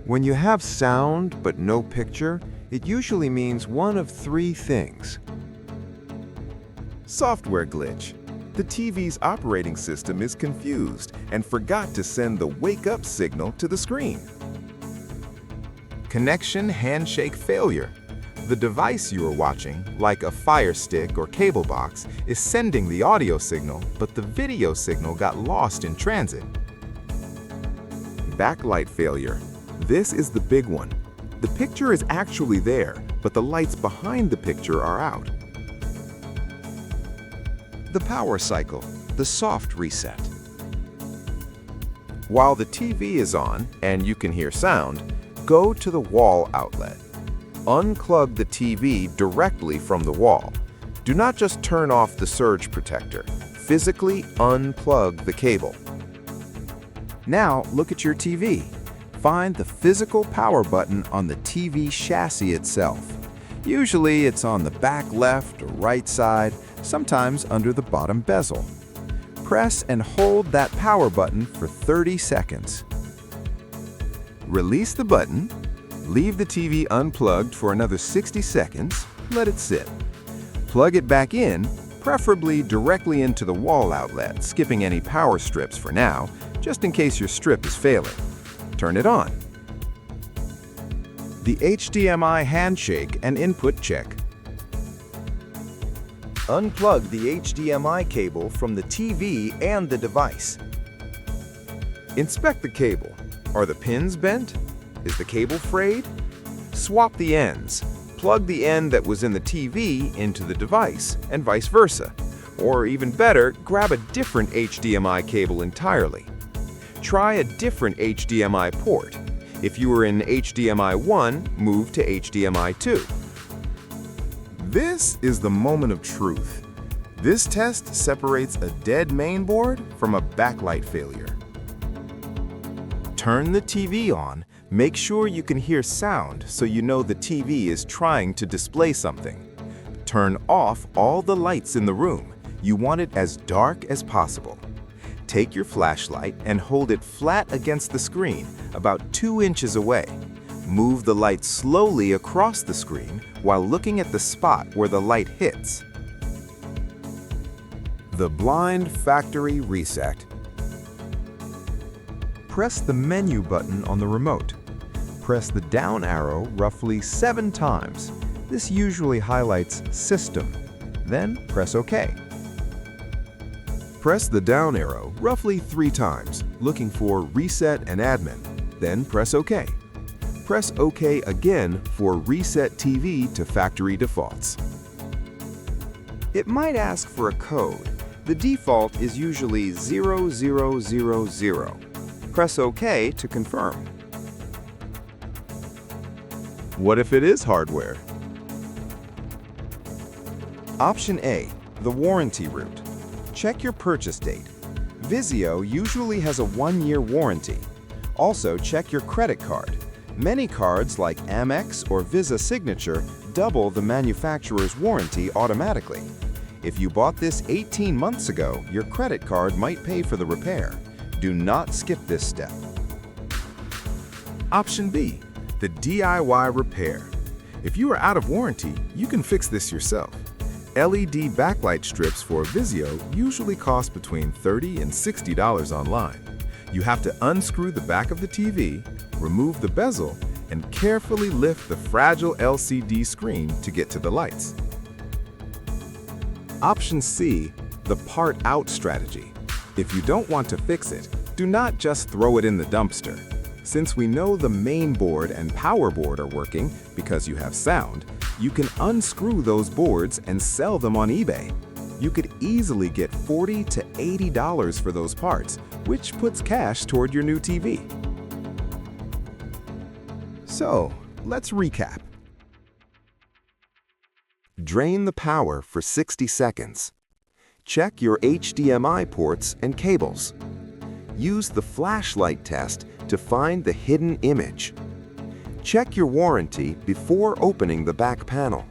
When you have sound but no picture, it usually means one of three things. Software glitch. The TV's operating system is confused and forgot to send the wake-up signal to the screen. Connection handshake failure. The device you are watching, like a Fire Stick or cable box, is sending the audio signal, but the video signal got lost in transit. Backlight failure. This is the big one. The picture is actually there, but the lights behind the picture are out. The power cycle, the soft reset. While the TV is on and you can hear sound, go to the wall outlet. Unplug the TV directly from the wall. Do not just turn off the surge protector. Physically unplug the cable. Now look at your TV. Find the physical power button on the TV chassis itself. Usually it's on the back left or right side, sometimes under the bottom bezel. Press and hold that power button for 30 seconds. Release the button, leave the TV unplugged for another 60 seconds, let it sit. Plug it back in, preferably directly into the wall outlet, skipping any power strips for now, just in case your strip is failing. Turn it on. The HDMI handshake and input check. Unplug the HDMI cable from the TV and the device. Inspect the cable. Are the pins bent? Is the cable frayed? Swap the ends. Plug the end that was in the TV into the device, and vice versa. Or even better, grab a different HDMI cable entirely. Try a different HDMI port. If you were in HDMI 1, move to HDMI 2. This is the moment of truth. This test separates a dead mainboard from a backlight failure. Turn the TV on. Make sure you can hear sound so you know the TV is trying to display something. Turn off all the lights in the room. You want it as dark as possible. Take your flashlight and hold it flat against the screen, about 2 inches away. Move the light slowly across the screen while looking at the spot where the light hits. The blind factory reset. Press the menu button on the remote. Press the down arrow roughly 7 times. This usually highlights System. Then press OK. Press the down arrow roughly 3 times, looking for Reset and Admin. Then press OK. Press OK again for Reset TV to factory defaults. It might ask for a code. The default is usually 0000. Press OK to confirm. What if it is hardware? Option A, the warranty route. Check your purchase date. Vizio usually has a 1-year warranty. Also, check your credit card. Many cards like Amex or Visa Signature double the manufacturer's warranty automatically. If you bought this 18 months ago, your credit card might pay for the repair. Do not skip this step. Option B, the DIY repair. If you are out of warranty, you can fix this yourself. LED backlight strips for Vizio usually cost between $30 and $60 online. You have to unscrew the back of the TV, remove the bezel, and carefully lift the fragile LCD screen to get to the lights. Option C, the part out strategy. If you don't want to fix it, do not just throw it in the dumpster. Since we know the main board and power board are working because you have sound, you can unscrew those boards and sell them on eBay. You could easily get $40 to $80 for those parts, which puts cash toward your new TV. So, let's recap. Drain the power for 60 seconds. Check your HDMI ports and cables. Use the flashlight test to find the hidden image. Check your warranty before opening the back panel.